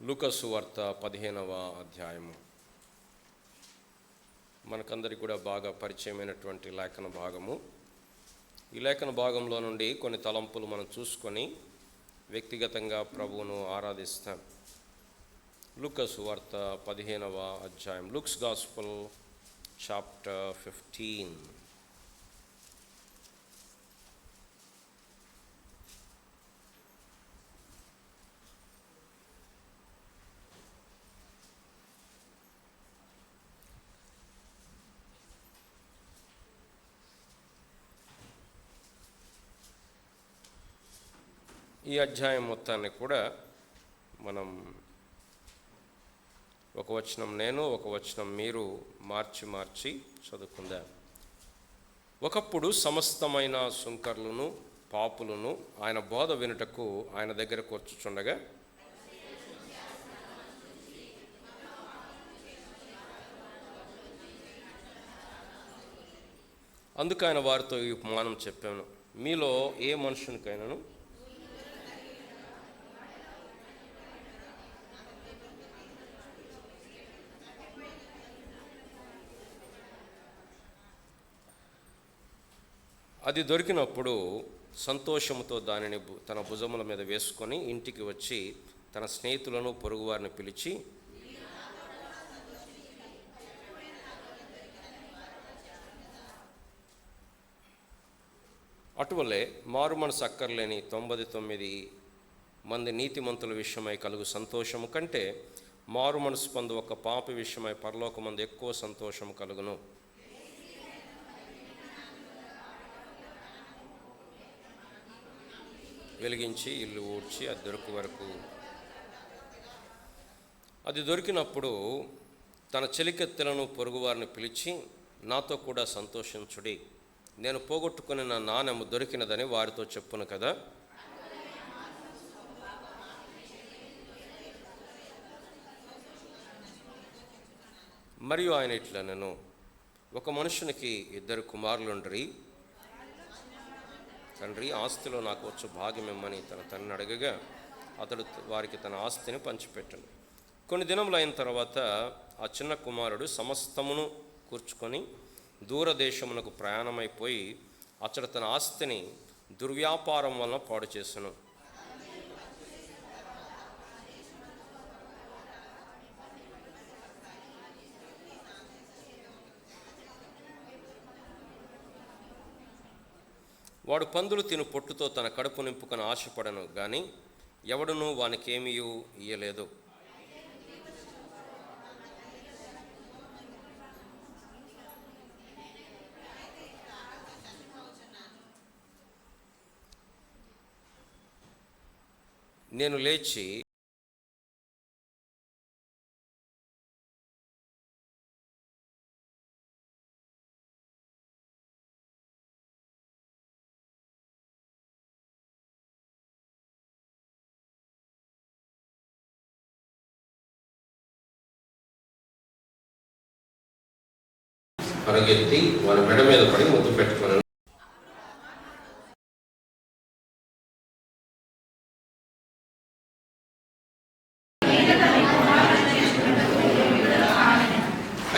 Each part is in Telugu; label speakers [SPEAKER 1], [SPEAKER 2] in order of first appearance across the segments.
[SPEAKER 1] లూకా సువార్త 15వ అధ్యాయము మనకందరికి కూడా బాగా పరిచయమైనటువంటి లేఖన భాగము. ఈ లేఖన భాగంలో నుండి కొన్ని తలంపులు మనం చూసుకొని వ్యక్తిగతంగా ప్రభువును ఆరాధిస్తాం. లూకా సువార్త 15వ అధ్యాయం, లూక్స్ గాస్పెల్ చాప్టర్ 15. ఈ అధ్యాయం మొత్తాన్ని కూడా మనం ఒక వచనం నేను, ఒక వచనం మీరు మార్చి చదువుకుందాం. ఒకప్పుడు సమస్తమైన సుంకర్లను పాపులను ఆయన బోధ వినుటకు ఆయన దగ్గరకు వచ్చుచుండగా అందుకు ఆయన వారితో ఈ ఉపమానం చెప్పాను. మీలో ఏ మనుషునికైనాను అది దొరికినప్పుడు సంతోషంతో దానిని తన భుజముల మీద వేసుకొని ఇంటికి వచ్చి తన స్నేహితులను పొరుగువారిని పిలిచి, అటువలే మారు మనసు అక్కర్లేని 99 మంది నీతిమంతుల విషయమై కలుగు సంతోషము కంటే మారు మనసు పొందు ఒక పాపి విషయమై పరలోకమందు ఎక్కువ సంతోషం కలుగును. వెలిగించి ఇల్లు ఊడ్చి అది దొరికినప్పుడు తన చెలికెత్తెలను పొరుగువారిని పిలిచి, నాతో కూడా సంతోషించుడి, నేను పోగొట్టుకుని నా నాణెము దొరికినదని వారితో చెప్పును కదా. మరియు ఆయన ఇట్లా, నేను ఒక మనుషునికి 2 కుమారులుండ్రి. తండ్రి, ఆస్తిలో నాకు వచ్చు భాగ్యం ఇమ్మని తన తండ్రిని అడగగా అతడు వారికి తన ఆస్తిని పంచిపెట్టను. కొన్ని దినములు అయిన తర్వాత ఆ చిన్న కుమారుడు సమస్తమును కూర్చుకొని దూరదేశమునకు ప్రయాణమైపోయి అతడు తన ఆస్తిని దుర్వ్యాపారం వలన పాడు చేసెను. వాడు పందులు తిను పొట్టుతో తన కడుపు నింపుకొని ఆశపడను గాని ఎవడునూ వానికేమీ ఇయ్యలేదు. నేను లేచి పరిగెత్తి వారి మెడ మీద పడి ముద్దు పెట్టుకున్నాను.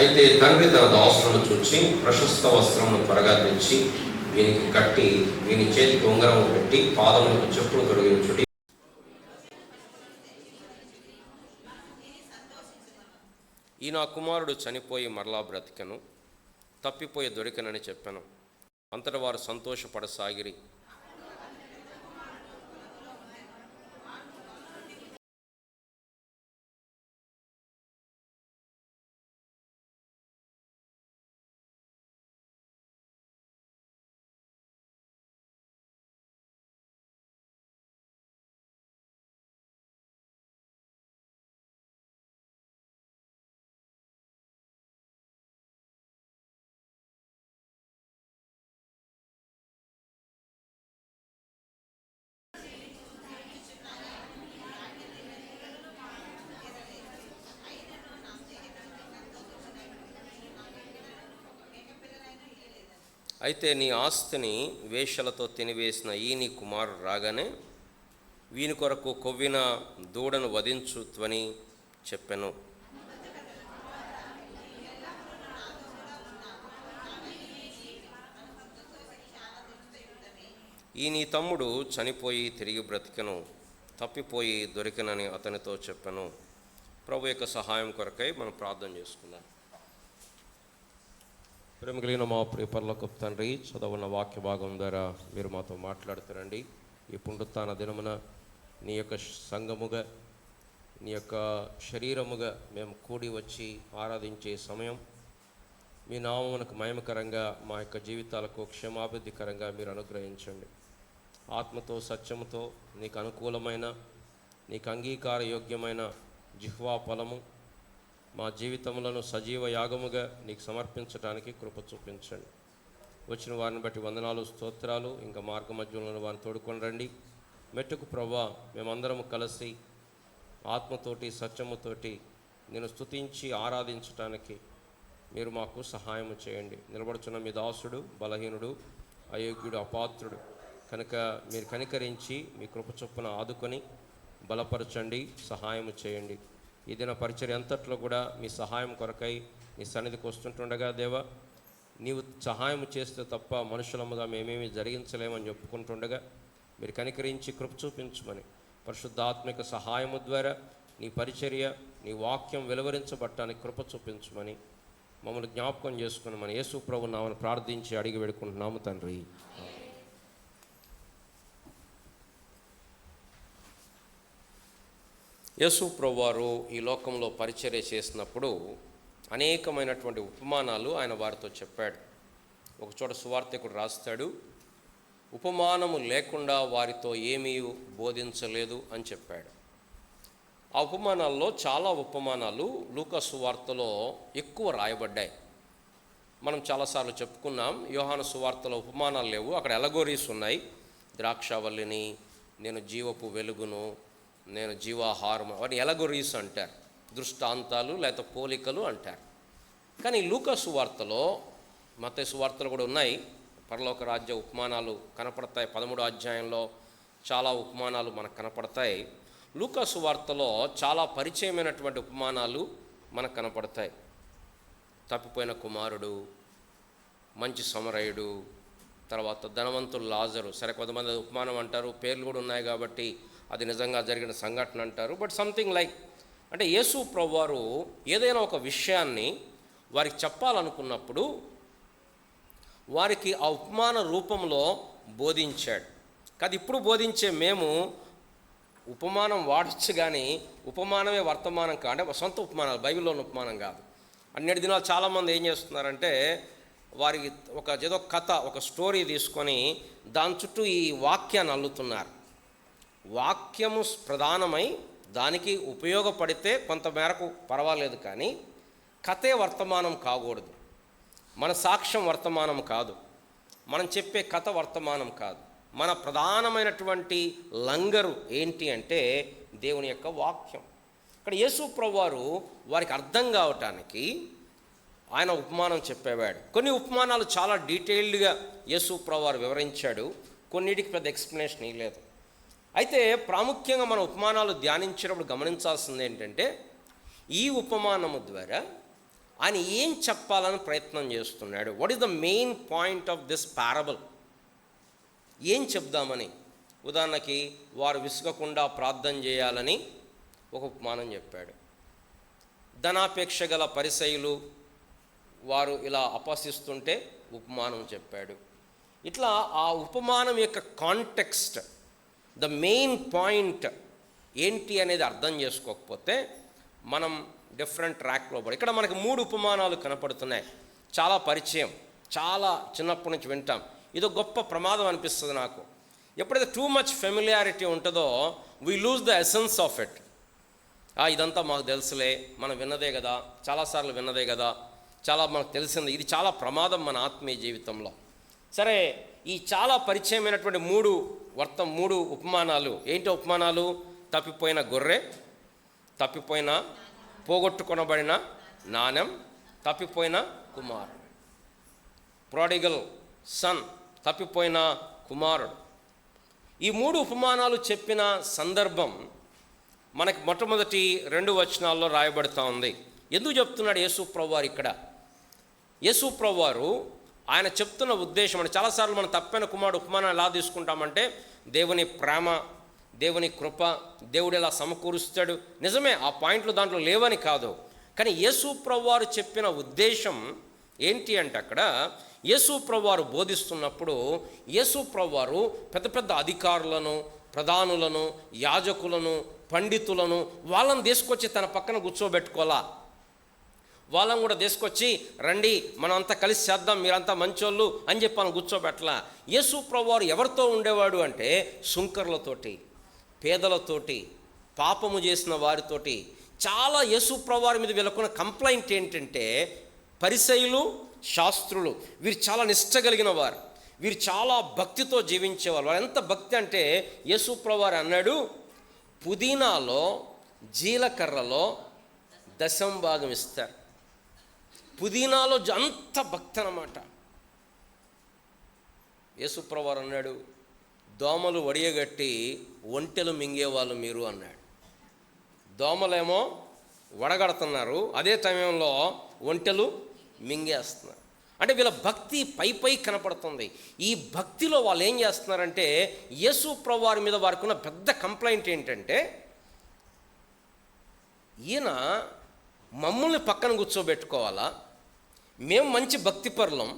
[SPEAKER 1] అయితే తండ్రి తన దాసులను చూచి ప్రశస్త వస్త్రమును త్వరగా తెచ్చి వీనికి కట్టి వీని చేతికి ఉంగరం పెట్టి పాదములకు చెప్పులు తొలగించుడి. ఈ నా కుమారుడు చనిపోయి మరలా బ్రతికెను, తప్పిపోయి దొరికనని చెప్పాను. అంతటా వారు సంతోషపడసాగిరి. అయితే నీ ఆస్తిని వేశ్యలతో తినివేసిన ఈ నీ కుమారుడు రాగానే వీని కొరకు కొవ్విన దూడను వధించుత్వని చెప్పెను. ఈ నీ తమ్ముడు చనిపోయి తిరిగి బ్రతికెను, తప్పిపోయి దొరికెనని అతనితో చెప్పెను. ప్రభు యొక్క సహాయం కొరకై మనం ప్రార్థన చేసుకుందాం. ప్రేమ కలిగిన మా ప్రియ పరలోకపు తండ్రి, చదవన్న వాక్య భాగం ద్వారా మీరు మాతో మాట్లాడుతారండి. ఈ పునరుత్థాన దినమున నీ యొక్క సంఘముగా, నీ యొక్క శరీరముగా మేము కూడి వచ్చి ఆరాధించే సమయం మీ నామమునకు మహిమకరంగా, మా యొక్క జీవితాలకు క్షేమాభివృద్ధికరంగా మీరు అనుగ్రహించండి. ఆత్మతో సత్యముతో నీకు అనుకూలమైన, నీకు అంగీకార యోగ్యమైన జిహ్వా ఫలము మా జీవితములను సజీవ యాగముగా నీకు సమర్పించడానికి కృప చూపించండి. వచ్చిన వారిని బట్టి వందనాలు, స్తోత్రాలు. ఇంకా మార్గ మధ్యంలో వారిని తోడుకొని రండి. మెట్టుకు ప్రభా మేమందరము కలిసి ఆత్మతోటి సత్యముతోటి నేను స్తుతించి ఆరాధించటానికి మీరు మాకు సహాయం చేయండి. నిలబడుచున్న మీ దాసుడు బలహీనుడు, అయోగ్యుడు, అపాత్రుడు కనుక మీరు కనికరించి మీ కృప చొప్పున ఆదుకొని బలపరచండి, సహాయం చేయండి. ఈ దిన పరిచర్య అంతట్లో కూడా మీ సహాయం కొరకై మీ సన్నిధికి వస్తుంటుండగా దేవా, నీవు సహాయం చేస్తే తప్ప మనుషులముగా మేమేమి జరిగించలేమని చెప్పుకుంటుండగా మీరు కనికరించి కృప చూపించమని, పరిశుద్ధాత్మిక సహాయము ద్వారా నీ పరిచర్య, నీ వాక్యం వెలువరించబట్టానికి కృప చూపించమని మమ్మల్ని జ్ఞాపకం చేసుకుని మన యేసు ప్రభు నామని ప్రార్థించి అడిగి వేడుకుంటున్నాము తండ్రి. యేసు ప్రభువారు ఈ లోకంలో పరిచర్య చేసినప్పుడు అనేకమైనటువంటి ఉపమానాలు ఆయన వారితో చెప్పాడు. ఒకచోట సువార్తికుడు రాస్తాడు, ఉపమానము లేకుండా వారితో ఏమీ బోధించలేదు అని చెప్పాడు. ఆ ఉపమానాల్లో చాలా ఉపమానాలు లూకా సువార్తలో ఎక్కువ రాయబడ్డాయి. మనం చాలాసార్లు చెప్పుకున్నాం, యోహాను సువార్తలో ఉపమానాలు లేవు, అక్కడ ఎలగోరీస్ ఉన్నాయి. ద్రాక్షవల్లిని, నేను జీవపు వెలుగును, నేను జీవాహారం, అవన్నీ ఎలగోరీస్ అంటారు, దృష్టాంతాలు లేకపోతే పోలికలు అంటారు. కానీ లూకా సువార్తలో, మత్తయి సువార్తలు కూడా ఉన్నాయి, పరలోక రాజ్య ఉపమానాలు కనపడతాయి. 13వ అధ్యాయంలో చాలా ఉపమానాలు మనకు కనపడతాయి. లూకా సువార్తలో చాలా పరిచయమైనటువంటి ఉపమానాలు మనకు కనపడతాయి. తప్పిపోయిన కుమారుడు, మంచి సమరయుడు, తర్వాత ధనవంతుడు లాజరు. సరే, కొంతమంది ఉపమానం అంటారు, పేర్లు కూడా ఉన్నాయి కాబట్టి అది నిజంగా జరిగిన సంఘటన అంటారు. బట్ సంథింగ్ లైక్, అంటే యేసు ప్రభువారు ఏదైనా ఒక విషయాన్ని వారికి చెప్పాలనుకున్నప్పుడు వారికి ఆ ఉపమాన రూపంలో బోధించాడు. కాదు ఇప్పుడు బోధించే మేము ఉపమానం వాడచ్చు, కానీ ఉపమానమే వర్తమానం కాదు, అంటే సొంత ఉపమానాలు, బైబిల్లోని ఉపమానం కాదు. అన్నిటి దినాలు చాలామంది ఏం చేస్తున్నారంటే వారికి ఏదో కథ, ఒక స్టోరీ తీసుకొని దాని చుట్టూ ఈ వాక్యాన్ని అల్లుతున్నారు. వాక్యము ప్రధానమై దానికి ఉపయోగపడితే కొంతమేరకు పర్వాలేదు, కానీ కథే వర్తమానం కాకూడదు. మన సాక్ష్యం వర్తమానం కాదు, మనం చెప్పే కథ వర్తమానం కాదు. మన ప్రధానమైనటువంటి లంగరు ఏంటి అంటే దేవుని యొక్క వాక్యం. ఇక్కడ యేసు ప్రభువారు వారికి అర్థం కావటానికి ఆయన ఉపమానం చెప్పేవాడు. కొన్ని ఉపమానాలు చాలా డీటెయిల్డ్గా యేసు ప్రభువారు వివరించాడు, కొన్నిటికి పెద్ద ఎక్స్ప్లెనేషన్ ఇవ్వలేదు. అయితే ప్రాముఖ్యంగా మన ఉపమానాలు ధ్యానించినప్పుడు గమనించాల్సింది ఏంటంటే ఈ ఉపమానము ద్వారా ఆయన ఏం చెప్పాలని ప్రయత్నం చేస్తున్నాడు. What is the main point of this parable? ఏం చెప్దామని. ఉదాహరణకి వారు విసుగకుండా ప్రార్థన చేయాలని ఒక ఉపమానం చెప్పాడు. ధనాపేక్ష గల పరిసయ్యులు వారు ఇలా అపహసిస్తుంటే ఉపమానం చెప్పాడు. ఇట్లా ఆ ఉపమానం యొక్క కాంటెక్స్ట్, ద మెయిన్ పాయింట్ ఏంటి అనేది అర్థం చేసుకోకపోతే మనం డిఫరెంట్ ట్రాక్లో పడి. ఇక్కడ మనకి 3 ఉపమానాలు కనపడుతున్నాయి. చాలా పరిచయం, చాలా చిన్నప్పటి నుంచి వింటాం. ఇదో గొప్ప ప్రమాదం అనిపిస్తుంది నాకు. ఎప్పుడైతే టూ మచ్ ఫెమిలియారిటీ ఉంటుందో we lose the essence of it. ఇదంతా మాకు తెలుసులే, మనం విన్నదే కదా, చాలాసార్లు విన్నదే కదా, చాలా మనకు తెలిసింది. ఇది చాలా ప్రమాదం మన ఆత్మీయ జీవితంలో. సరే, ఈ చాలా పరిచయమైనటువంటి 3 ఉపమానాలు ఏంటి? ఉపమానాలు: తప్పిపోయిన గొర్రె, తప్పిపోయిన పోగొట్టుకొనబడిన నాణెం, తప్పిపోయిన కుమారుడు. ప్రోడిగల్ సన్, తప్పిపోయిన కుమారుడు. ఈ 3 ఉపమానాలు చెప్పిన సందర్భం మనకి మొట్టమొదటి 2 వచనాల్లో రాయబడుతూ ఉంది. ఎందుకు చెప్తున్నాడు యేసు ప్రభువారు ఇక్కడ? యేసు ప్రభువారు ఆయన చెప్తున్న ఉద్దేశం అంటే, చాలాసార్లు మనం తప్పైన కుమారుడు ఉపమానం ఎలా తీసుకుంటామంటే, దేవుని ప్రేమ, దేవుని కృప, దేవుడు ఎలా సమకూరుస్తాడు, నిజమే ఆ పాయింట్లు దాంట్లో లేవని కాదు. కానీ యేసు ప్రభువారు చెప్పిన ఉద్దేశం ఏంటి అంటే, అక్కడ యేసు ప్రభువారు బోధిస్తున్నప్పుడు యేసు ప్రభువారు పెద్ద పెద్ద అధికారులను, ప్రధానులను, యాజకులను, పండితులను వాళ్ళని తీసుకొచ్చి తన పక్కన కూర్చోబెట్టుకోవాలా. వాళ్ళని కూడా తీసుకొచ్చి రండి మనం అంతా కలిసి చేద్దాం, మీరంతా మంచోళ్ళు అని చెప్పి మనం కూర్చోబెట్టలా. యేసు ప్రభువారు ఎవరితో ఉండేవాడు అంటే, సుంకర్లతోటి, పేదలతోటి, పాపము చేసిన వారితోటి. చాలా యేసు ప్రభువారి మీద వీళ్ళకున్న కంప్లైంట్ ఏంటంటే, పరిసయ్యులు, శాస్త్రులు వీరు చాలా నిష్ఠ కలిగిన వారు, వీరు చాలా భక్తితో జీవించేవారు. వారు ఎంత భక్తి అంటే, యేసు ప్రభువారు అన్నాడు, పుదీనాలో జీలకర్రలో 10% ఇస్తారు. పుదీనాలో అంత భక్తి అన్నమాట. యేసు ప్రభువారు అన్నాడు, దోమలు వడియగట్టి ఒంటెలు మింగేవాళ్ళు మీరు అన్నాడు. దోమలేమో వడగడుతున్నారు, అదే సమయంలో ఒంటెలు మింగేస్తున్నారు. అంటే వీళ్ళ భక్తి పై కనపడుతుంది. ఈ భక్తిలో వాళ్ళు ఏం చేస్తున్నారంటే, యేసు ప్రభువారి మీద వారికి ఉన్న పెద్ద కంప్లైంట్ ఏంటంటే, ఈయన మమ్మల్ని పక్కన కూర్చోబెట్టుకోవాలా, మేము మంచి భక్తిపరులం,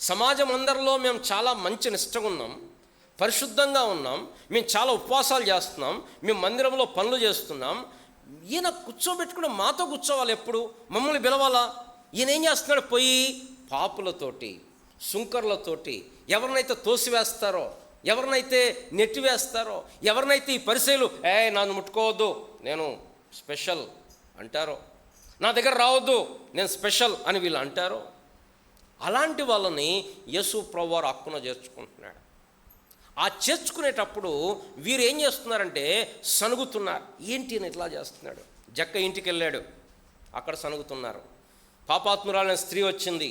[SPEAKER 1] సమాజం అందరిలో మేము చాలా మంచి నిష్టగా ఉన్నాం, పరిశుద్ధంగా ఉన్నాం, మేము చాలా ఉపవాసాలు చేస్తున్నాం, మేము మందిరంలో పనులు చేస్తున్నాం, ఈయన కూర్చోబెట్టుకుని మాతో కూర్చోవాలి, ఎప్పుడు మమ్మల్ని పిలవాలా? ఈయన ఏం చేస్తున్నాడు? పోయి పాపులతోటి, సుంకర్లతోటి, ఎవరినైతే తోసివేస్తారో, ఎవరినైతే నెట్టివేస్తారో, ఎవరినైతే ఈ పరిసయ్యులు నన్ను ముట్టుకోవద్దు నేను స్పెషల్ అంటారో, నా దగ్గర రావద్దు నేను స్పెషల్ అని వీళ్ళు అంటారో, అలాంటి వాళ్ళని యేసు ప్రభువారు హక్కున చేర్చుకుంటున్నాడు. ఆ చేర్చుకునేటప్పుడు వీరు ఏం చేస్తున్నారంటే, సనుగుతున్నారు. ఏంటి అని ఇట్లా చేస్తున్నాడు? జక్క ఇంటికి వెళ్ళాడు, అక్కడ సనుగుతున్నారు. పాపాత్మురాలైన స్త్రీ వచ్చింది,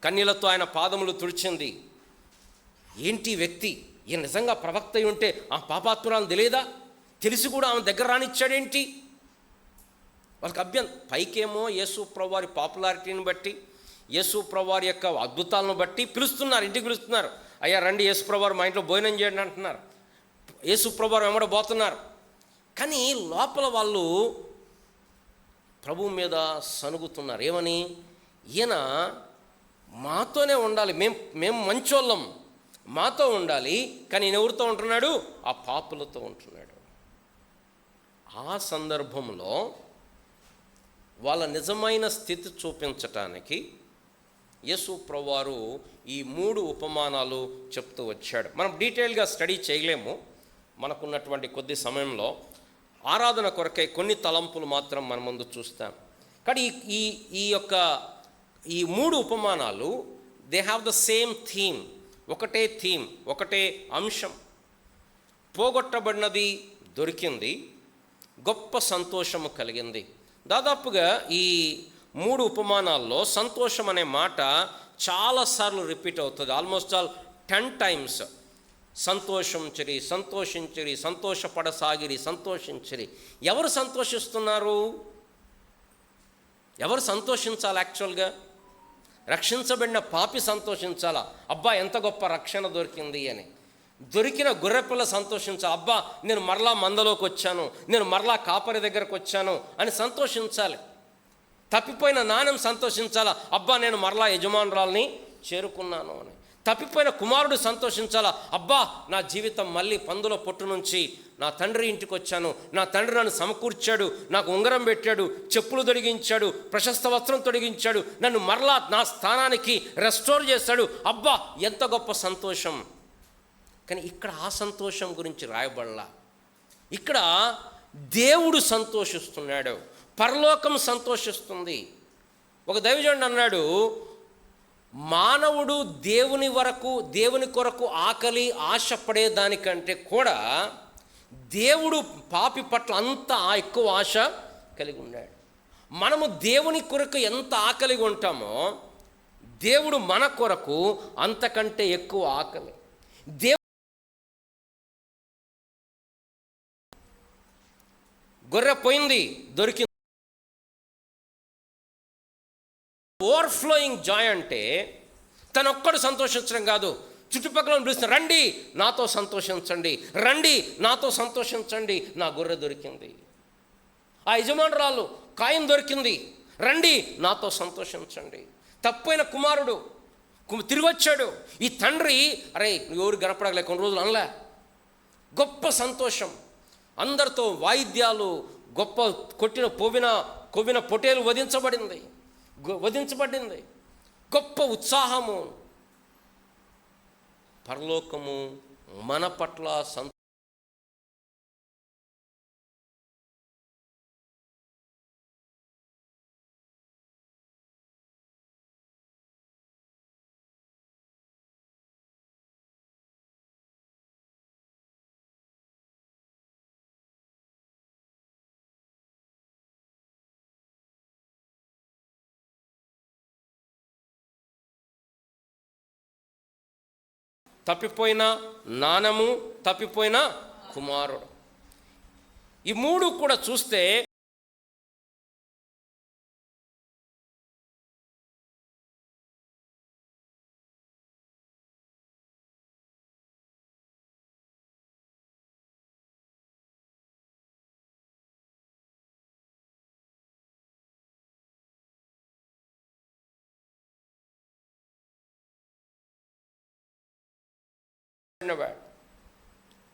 [SPEAKER 1] కన్నీళ్లతో ఆయన పాదములు తుడిచింది. ఏంటి వ్యక్తి, ఈయన నిజంగా ప్రవక్త అయి ఉంటే ఆ పాపాత్మురాలను తెలియదా? తెలిసి కూడా ఆమె దగ్గర రానిచ్చాడేంటి? వాళ్ళకి పైకేమో యేసు ప్రభువారి పాపులారిటీని బట్టి, యేసు ప్రభువారి యొక్క అద్భుతాలను బట్టి పిలుస్తున్నారు, ఇంటికి పిలుస్తున్నారు. అయ్యా రండి, యేసు ప్రభువారు మా ఇంట్లో భోజనం చేయండి అంటున్నారు. యేసు ప్రభువారు వెంబడబోతున్నారు. కానీ లోపల వాళ్ళు ప్రభువు మీద సనుగుతున్నారు. ఏమని? ఈయన మాతోనే ఉండాలి, మేము మంచోళ్ళం, మాతో ఉండాలి, కానీ ఈయన ఎవరితో ఉంటున్నాడు? ఆ పాపులతో ఉంటున్నాడు. ఆ సందర్భంలో వాళ్ళ నిజమైన స్థితి చూపించటానికి యేసు ప్రభువారు ఈ 3 ఉపమానాలు చెప్తూ వచ్చాడు. మనం డీటెయిల్గా స్టడీ చేయలేము మనకున్నటువంటి కొద్ది సమయంలో. ఆరాధన కొరకై కొన్ని తలంపులు మాత్రం మన ముందు చూస్తాం. కానీ ఈ 3 ఉపమానాలు they have the same theme. ఒకటే థీమ్, ఒకటే అంశం. పోగొట్టబడినది దొరికింది, గొప్ప సంతోషము కలిగింది. దాదాపుగా ఈ 3 ఉపమానాల్లో సంతోషం అనే మాట చాలాసార్లు రిపీట్ అవుతుంది. Almost all 10 times. సంతోషించిరి, సంతోషించిరి, సంతోషపడసాగిరి, సంతోషించిరి. ఎవరు సంతోషిస్తున్నారు? ఎవరు సంతోషించాలి? యాక్చువల్గా రక్షించబడిన పాపి సంతోషించాలా? అబ్బా ఎంత గొప్ప రక్షణ దొరికింది అని. దొరికిన గొర్రెపిల్ల సంతోషించాలి. అబ్బా నేను మరలా మందలోకి వచ్చాను, నేను మరలా కాపరి దగ్గరకు వచ్చాను అని సంతోషించాలి. తప్పిపోయిన నాణ్యం సంతోషించాలా? అబ్బా నేను మరలా యజమానురాల్ని చేరుకున్నాను అని. తప్పిపోయిన కుమారుడు సంతోషించాలా? అబ్బా నా జీవితం మళ్ళీ పందుల పొట్టు నుంచి నా తండ్రి ఇంటికి వచ్చాను, నా తండ్రి నన్ను సమకూర్చాడు, నాకు ఉంగరం పెట్టాడు, చెప్పులు తొడిగించాడు, ప్రశస్త వస్త్రం తొడిగించాడు, నన్ను మరలా నా స్థానానికి రెస్టోర్ చేశాడు. అబ్బా ఎంత గొప్ప సంతోషం. కానీ ఇక్కడ ఆ సంతోషం గురించి రాయబడలా. ఇక్కడ దేవుడు సంతోషిస్తున్నాడు, పరలోకం సంతోషిస్తుంది. ఒక దైవజనుడు అన్నాడు, మానవుడు దేవుని కొరకు ఆకలి ఆశపడే దానికంటే కూడా దేవుడు పాపి పట్ల అంత ఎక్కువ ఆశ కలిగి ఉన్నాడు. మనము దేవుని కొరకు ఎంత ఆకలిగా ఉంటామో దేవుడు మన కొరకు అంతకంటే ఎక్కువ ఆకలి. గొర్రె పోయింది, దొరికింది. ఓవర్ఫ్లోయింగ్ జాయ్ అంటే తనొక్కడు సంతోషించడం కాదు, చుట్టుపక్కల పిలుస్తున్నారు, రండి నాతో సంతోషించండి, రండి నాతో సంతోషించండి, నా గొర్రె దొరికింది. ఆ యజమానురాలు, కాయం దొరికింది, రండి నాతో సంతోషించండి. తప్పైన కుమారుడు తిరిగి వచ్చాడు. ఈ తండ్రి, అరే ఎవరు గనపడలే కొన్ని రోజులు అనలే. గొప్ప సంతోషం, అందరితో వాయిద్యాలు, గొప్ప కొవ్విన పొటేలు వధించబడింది, గొప్ప ఉత్సాహము. పరలోకము మన పట్ల తప్పిపోయిన నాణము, తప్పిపోయిన కుమారుడు, ఈ మూడు కూడా చూస్తే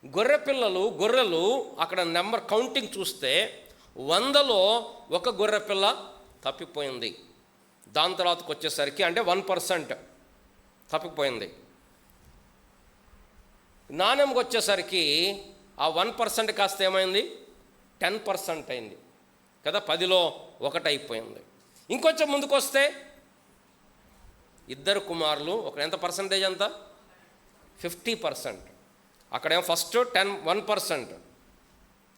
[SPEAKER 1] గొర్రెలు అక్కడ నెంబర్ కౌంటింగ్ చూస్తే 100లో ఒక గొర్రెపిల్ల తప్పిపోయింది. దాని తర్వాతకు వచ్చేసరికి అంటే 1% తప్పిపోయింది. నాణ్యంకి వచ్చేసరికి ఆ 1% కాస్త ఏమైంది, 10% అయింది కదా, 10లో 1 అయిపోయింది. ఇంకొంచెం ముందుకు వస్తే 2 కుమారులు, ఒక ఎంత పర్సంటేజ్ అంతా 50%. అక్కడేమో ఫస్ట్ 1%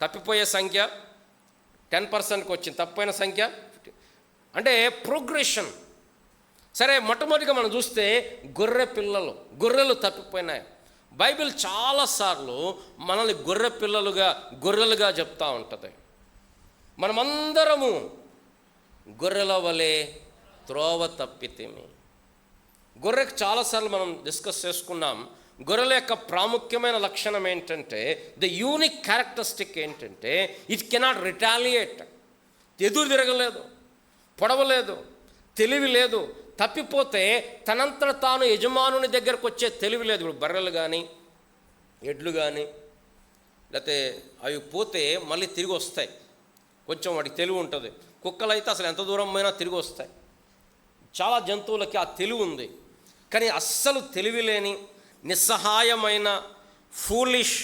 [SPEAKER 1] తప్పిపోయే సంఖ్య 10%కి వచ్చింది, తప్పిపోయిన సంఖ్య 50. అంటే ప్రోగ్రెషన్. సరే, మొట్టమొదటిగా మనం చూస్తే గొర్రెలు తప్పిపోయినాయి. బైబిల్ చాలాసార్లు మనల్ని గొర్రెలుగా చెప్తూ ఉంటుంది. మనమందరము గొర్రెల వలె త్రోవ తప్పితిమి. గొర్రెకు చాలాసార్లు మనం డిస్కస్ చేసుకున్నాం. గొర్రెల యొక్క ప్రాముఖ్యమైన లక్షణం ఏంటంటే, ద యూనిక్ క్యారెక్టరిస్టిక్ ఏంటంటే, ఇట్ కెనాట్ రిటాలియేట్. ఎదురు తిరగలేదు, పొడవలేదు, తెలివి లేదు. తప్పిపోతే తనంతట తాను యజమానుని దగ్గరకు వచ్చే తెలివి లేదు. ఇప్పుడు బర్రెలు కానీ ఎడ్లు కానీ లేకపోతే అవి పోతే మళ్ళీ తిరిగి వస్తాయి, కొంచెం వాటికి తెలివి ఉంటుంది. కుక్కలు అయితే అసలు ఎంత దూరం పోయినా తిరిగి వస్తాయి. చాలా జంతువులకి ఆ తెలివి ఉంది. కానీ అస్సలు తెలివి లేని, నిస్సహాయమైన, foolish,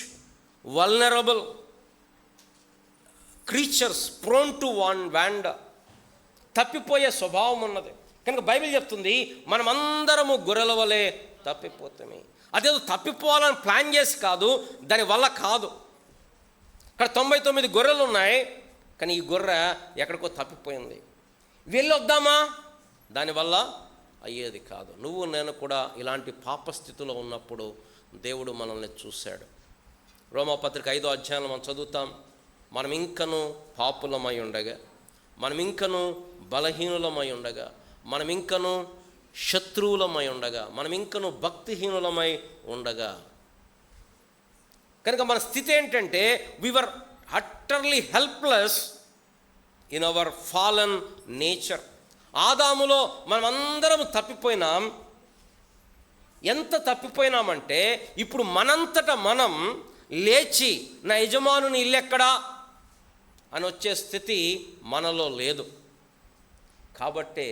[SPEAKER 1] vulnerable creatures, prone to wander, తప్పిపోయే స్వభావం ఉన్నది. కనుక బైబిల్ చెప్తుంది, మనమందరము గొర్రెల వలె తప్పిపోతామే. అదేదో తప్పిపోవాలని ప్లాన్ చేసి కాదు, దానివల్ల కాదు. ఇక్కడ 99 గొర్రెలు ఉన్నాయి, కానీ ఈ గొర్రె ఎక్కడికో తప్పిపోయింది. వెళ్ళొద్దామా, దానివల్ల అయ్యేది కాదు. నువ్వు నేను కూడా ఇలాంటి పాపస్థితిలో ఉన్నప్పుడు దేవుడు మనల్ని చూశాడు. రోమాపత్రిక 5వ అధ్యాయంలో మనం చదువుతాం, మనం ఇంకనూ పాపులమై ఉండగా, మనం ఇంకనూ బలహీనులమై ఉండగా, మనం ఇంకనూ శత్రువులమై ఉండగా, మనం ఇంకనూ భక్తిహీనులమై ఉండగా. కనుక మన స్థితి ఏంటంటే, we were utterly helpless in our fallen nature. ఆదాములో మనమందరం తప్పిపోయినాం. ఎంత తప్పిపోయినామంటే, ఇప్పుడు మనంతట మనం లేచి నా యజమానుని ఇల్లెక్కడా అని వచ్చే స్థితి మనలో లేదు. కాబట్టే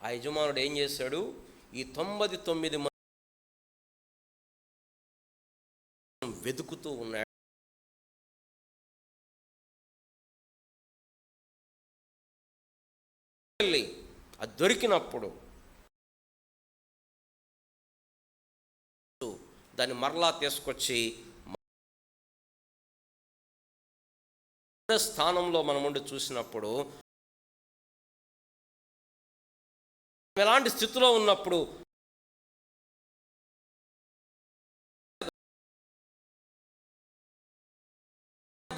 [SPEAKER 1] ఆ యజమానుడు ఏం చేశాడు, ఈ 99 మంది వెతుకుతూ ఉన్నాడు. అది దొరికినప్పుడు దాన్ని మరలా తీసుకొచ్చి స్థానంలో మనముండి చూసినప్పుడు, ఎలాంటి స్థితిలో ఉన్నప్పుడు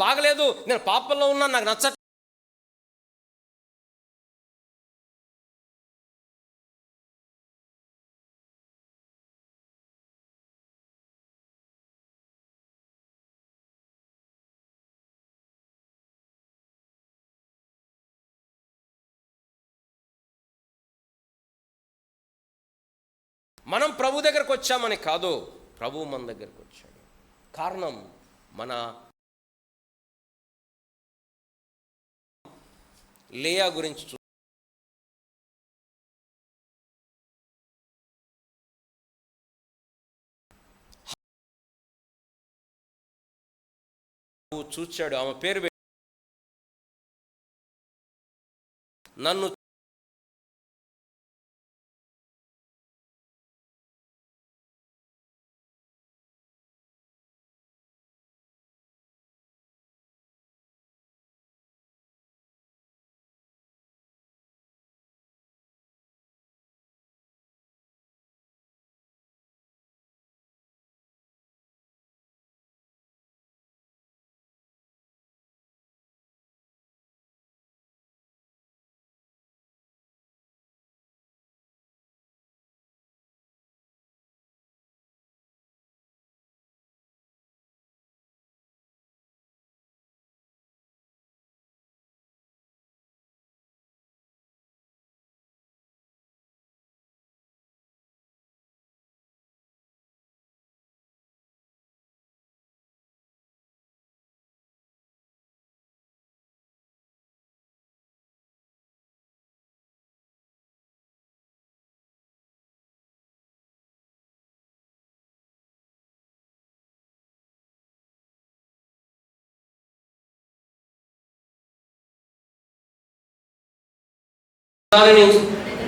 [SPEAKER 1] బాగలేదు, నేను పాపంలో ఉన్నా, నాకు నచ్చ. మనం ప్రభు దగ్గరకు వచ్చామని కాదు, ప్రభువు మన దగ్గరకు వచ్చాడు. కారణం మన లేయా గురించి చూచాడు. ఆమె పేరు నన్ను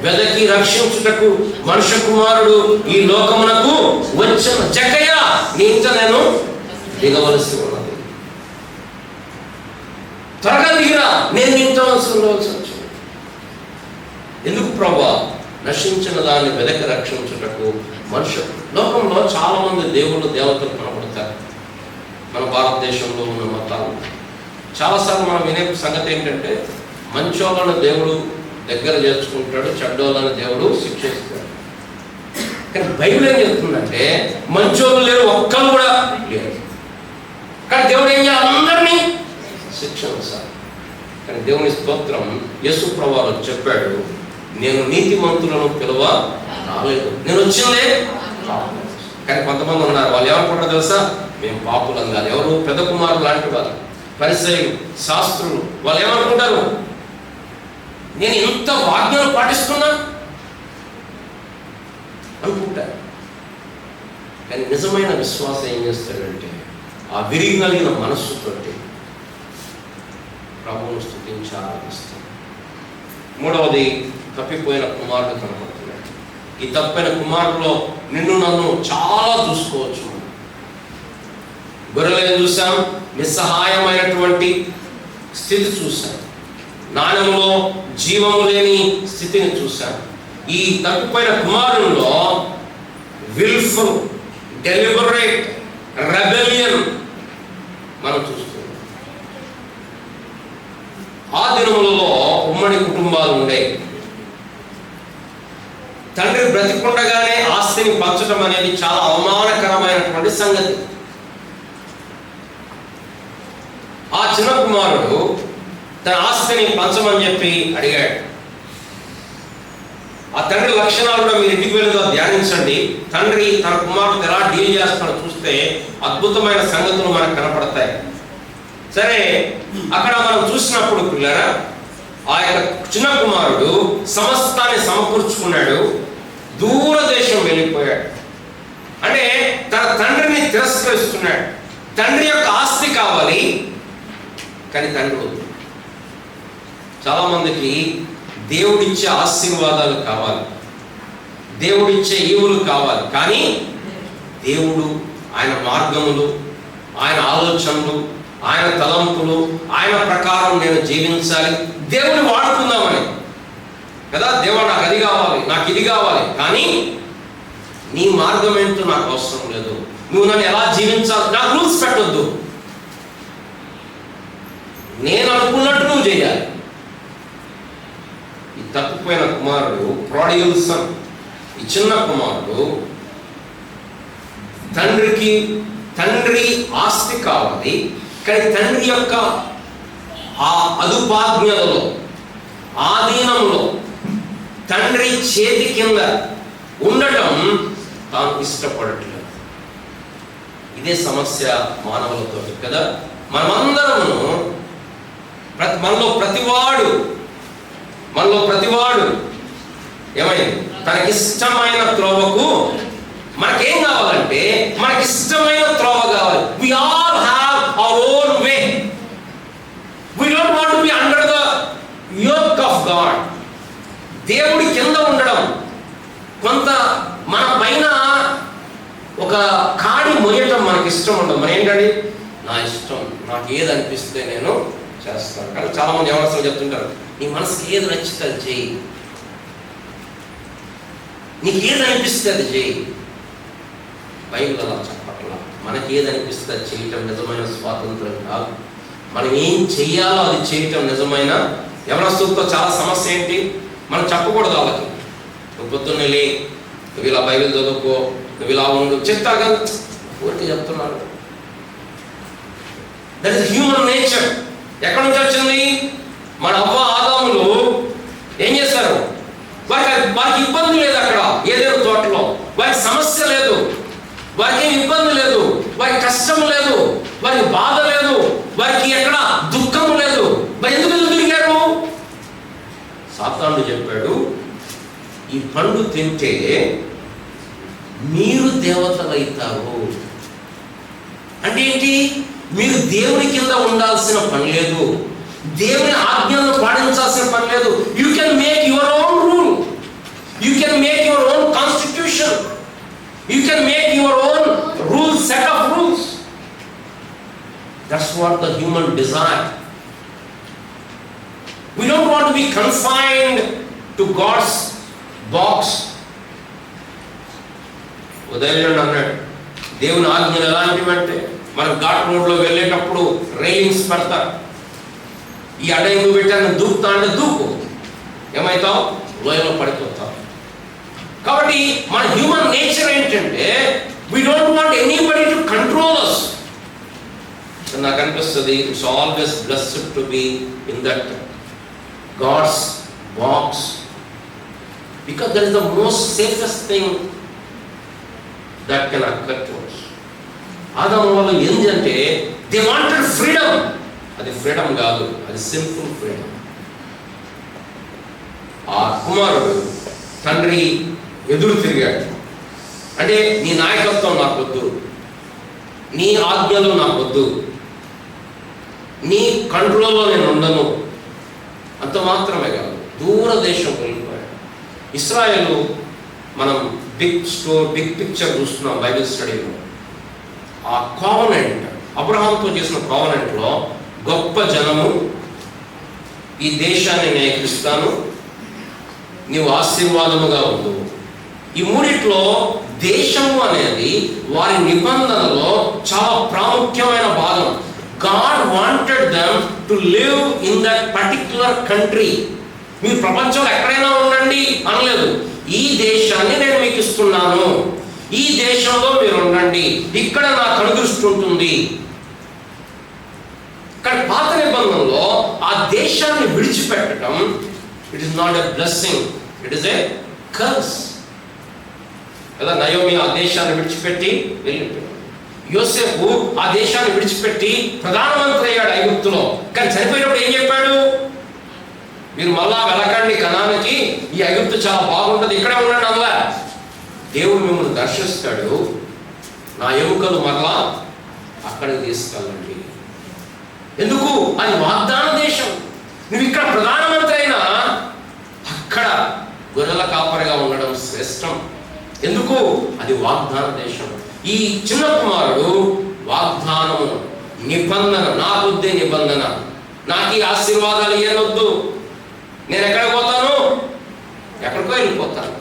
[SPEAKER 1] వెదకి రక్షించుటకు మనుష్య కుమారుడు ఈ లోకమునకు వచ్చెను. జక్కయ్య, నీ ఇంట నేను దిగవలసి ఉన్నది, త్వరగా దిగిరా, నేను నీ ఇంట ఉండవలసి వచ్చింది. ఎందుకు ప్రభువా? నశించిన దాన్ని వెదకి రక్షించుటకు మనుష్య. లోకంలో చాలా మంది దేవుళ్ళు దేవతలు కనబడతారు. మన భారతదేశంలో ఉన్న మతాలు చాలాసార్లు మనం వినే సంగతి ఏంటంటే, మంచోళ్ళను దేవుడు దగ్గర చేర్చుకుంటాడు, చెడ్డోళ్ళని దేవుడు శిక్షిస్తాడు. కానీ బైబిల్ ఏం చెప్తుందంటే, మంచోళ్ళు లేరు, ఒక్కరు కూడా లేరు. కానీ దేవుడు ఏం చేయాలి? అందరినీ శిక్షించాలి. కానీ దేవుని స్తోత్రం, యేసు ప్రభువు చెప్పాడు, నేను నీతిమంతులను పిలువ రాలేదు, నేను వచ్చిందే. కానీ కొంతమంది ఉన్నారు, వాళ్ళు ఏమనుకుంటారో తెలుసా? మేము పాపులం కాదు. ఎవరు? పెద్ద కుమారులు లాంటి వాళ్ళు, పరిసయ్యులు, శాస్త్రులు. వాళ్ళు ఏమనుకుంటారు? నేను ఇంత వాక్యాలు పాటిస్తున్నా అనుకుంటారు. కానీ నిజమైన విశ్వాసం ఏం చేస్తాడంటే, ఆ విరిగి కలిగిన మనస్సుతోటి ప్రభువును స్తుతించి ఆరాధిస్తాడు. మూడవది, తప్పిపోయిన కుమారుడు కనబడుతున్నాడు. ఈ తప్పిన కుమారుడులో నిన్ను నన్ను చాలా చూసుకోవచ్చు. గొర్రెలను చూసాం, నిస్సహాయమైనటువంటి స్థితి చూసాం, నాణ్యములో జీవము లేని స్థితిని చూశాను. ఈ తప్పిపోయిన కుమారుల్లో విల్ఫుల్, డెలిబరేట్ రెబెలియన్ మనం చూస్తున్నాం. ఆ దినములలో ఉమ్మడి కుటుంబాలు ఉండేవి. తండ్రి బ్రతికుండగానే ఆస్తిని పంచడం అనేది చాలా అవమానకరమైనటువంటి సంగతి. ఆ చిన్న కుమారుడు తన ఆస్తిని పంచమని చెప్పి అడిగాడు. ఆ తండ్రి లక్షణాలు కూడా మీరు ఇంటికి వెళ్ళిదో ధ్యానించండి. తండ్రి తన కుమారుడు ఎలా డీల్ చేస్తాడో చూస్తే అద్భుతమైన సంగతులు మనకు కనపడతాయి. సరే, అక్కడ మనం చూసినప్పుడు పిల్లరా, ఆ యొక్క చిన్న కుమారుడు సమస్తాన్ని సమకూర్చుకున్నాడు, దూరదేశం వెళ్ళిపోయాడు. అంటే తన తండ్రిని తిరస్కరిస్తున్నాడు. తండ్రి యొక్క ఆస్తి కావాలి, కానీ తండ్రి వద్దు. చాలామందికి దేవుడిచ్చే ఆశీర్వాదాలు కావాలి, దేవుడిచ్చే ఈవులు కావాలి, కానీ దేవుడు, ఆయన మార్గములు, ఆయన ఆలోచనలు, ఆయన తలంపులు, ఆయన ప్రకారం నేను జీవించాలి, దేవుని వాడుకుందామని కదా. దేవుడు నాకు అది కావాలి, నాకు ఇది కావాలి, కానీ నీ మార్గం ఏంటో నాకు అవసరం లేదు, నువ్వు నన్ను ఎలా జీవించాలి, నాకు రూల్స్ పెట్టొద్దు. నేను అనుకున్నట్టు నువ్వు చేయాలి. ఈ తప్పిపోయిన కుమారుడు, ప్రాడిగల్ సన్, ఈ చిన్న కుమారుడు, తండ్రి ఆస్తి కావాలి, కానీ తండ్రి యొక్క ఆ అదుపాజ్ఞలలో, ఆధీనంలో, తండ్రి చేతి కింద ఉండటం తాను ఇష్టపడట్లేదు. ఇదే సమస్య మానవులతో కదా. మనమందరము, మనలో ప్రతివాడు ఏమైంది, తనకిష్టమైన త్రోవకు, మనకేం కావాలంటే మనకిష్టమైన త్రోవ కావాలి. We all have our own way. We don't want to be under the yoke of God. దేవుడి కింద ఉండడం, కొంత మన పైన ఒక కాడి మొయ్యటం మనకి ఇష్టం ఉండదు. మన ఏంటండి, నా ఇష్టం, నాకు ఏది అనిపిస్తే నేను చేస్తాను. కానీ చాలామంది ఎవరు చెప్తుంటారు, నీ మనసుకి ఏది నచ్చితే అది చేయి, నీకు ఏది అనిపిస్తే అది చేయి. బైబిల్ అలా చెప్పట్లా. మనకి ఏది అనిపిస్తే అది చేయటం నిజమైన స్వాతంత్రం కాదు. మనం ఏం చెయ్యాలో అది చేయటం నిజమైన యవనస్తులతో చాలా సమస్య ఏంటి, మనం చెప్పకూడదు వాళ్ళకి, నువ్వు పొద్దున్నే లే, నువ్వు ఇలా బైబిల్ చదువుకో, నువ్వు ఇలా ఉండు చెప్తారు కదా, ఊరికి చెప్తున్నాడు. That is human nature. ఎక్కడి నుంచి వచ్చింది? మన అవ్వ ఆదాములు ఏం చేశారు? వారికి ఇబ్బంది లేదు. అక్కడ ఏదేదో తోటలో వారికి సమస్య లేదు, వారికి ఏం ఇబ్బంది లేదు, వారికి కష్టం లేదు, వారికి బాధ లేదు, వారికి ఎక్కడ దుఃఖం లేదు. మరి ఎందుకు తిరిగారు? సాతానుడు చెప్పాడు, ఈ పండు తింటే మీరు దేవతలైతారు. అంటే ఏంటి? మీరు దేవుని కింద ఉండాల్సిన పని లేదు, దేవుని ఆజ్ఞలను పాటించాల్సిన పని లేదు. You can make your own rule, you can make your own constitution, you can make your own rules, set of rules. That's what the human desire. We don't want to be confined to God's box. ఉదయం అన్నాడు, దేవుని ఆజ్ఞలు ఎలాంటివంటే, మనం ఘాట్ రోడ్లో వెళ్ళేటప్పుడు రైలింగ్స్ పెడతారు. ఈ అడ్డంగు పెట్టాను, దూకుతా అంటే దూకు, ఏమవుతావు? లోయలో పడిపోతావు. కాబట్టి మన హ్యూమన్ నేచర్ ఏంటంటే, we don't want anybody to control us. నాకు అనిపిస్తుంది, it's always blessed to be in that God's box, because that is the most safest thing that can occur to us. ఆదాము వాళ్ళు ఏంటంటే, they wanted freedom. అది ఫ్రీడమ్ కాదు, అది సింపుల్ ఫ్రీడమ్. ఆ కుమారుడు తండ్రి ఎదురు తిరిగాడు. అంటే నీ నాయకత్వం నాకొద్దు, నీ ఆజ్ఞలు నాకొద్దు, నీ కంట్రోల్లో నేను ఉండను. అంత మాత్రమే కాదు, దూరదేశం వెళ్ళిపోయాడు. ఇశ్రాయేలు మనం బిగ్ పిక్చర్ చూస్తున్నాం బైబిల్ స్టడీలో. ఆ కోవనెంట్, అబ్రహాంతో చేసిన కోవనెంట్లో, గొప్ప జనము, ఈ దేశాన్ని నేను ఇస్తాను, నీవు ఆశీర్వాదముగా ఉండు. ఈ మూడిట్లో దేశము అనేది వారి నిబంధనలో చాలా ప్రాముఖ్యమైన భాగం. God wanted them to live in that particular country. మీరు ప్రపంచంలో ఎక్కడైనా ఉండండి అనలేదు. ఈ దేశాన్ని నేను మీకు ఇస్తున్నాను, ఈ దేశంలో మీరు ఉండండి, ఇక్కడ నా కనుదృష్టి ఉంటుంది. కానీ పాత నిబంధనలో ఆ దేశాన్ని విడిచిపెట్టడం, it is not a blessing, it is a curse కదా. నయోమి ఆ దేశాన్ని విడిచిపెట్టి వెళ్ళిపోయాడు. యోసేపు ఆ దేశాన్ని విడిచిపెట్టి ప్రధానమంత్రి అయ్యాడు ఐగుప్తులో. కానీ చనిపోయినప్పుడు ఏం చెప్పాడు? మీరు మళ్ళా వెళ్ళకండి కనానికి, ఈ ఐగుప్తు చాలా బాగుంటుంది, ఇక్కడే ఉండండి అలా. దేవుడు మిమ్మల్ని దర్శిస్తాడు, నా ఎముకలు మరలా అక్కడికి తీసుకెళ్ళండి. ఎందుకు? అది వాగ్దాన దేశం. నువ్వు ఇక్కడ ప్రధానమంత్రి అయినా అక్కడ గొర్రెల కాపరిగా ఉండడం శ్రేష్టం. ఎందుకు? అది వాగ్దాన దేశం. ఈ చిన్న కుమారుడు వాగ్దానము, నిబంధన, నాకొద్దే నిబంధన, నాకు ఈ ఆశీర్వాదాలు ఇవ్వనొద్దు, నేను ఎక్కడికి పోతాను? ఎక్కడికో వెళ్ళిపోతాను.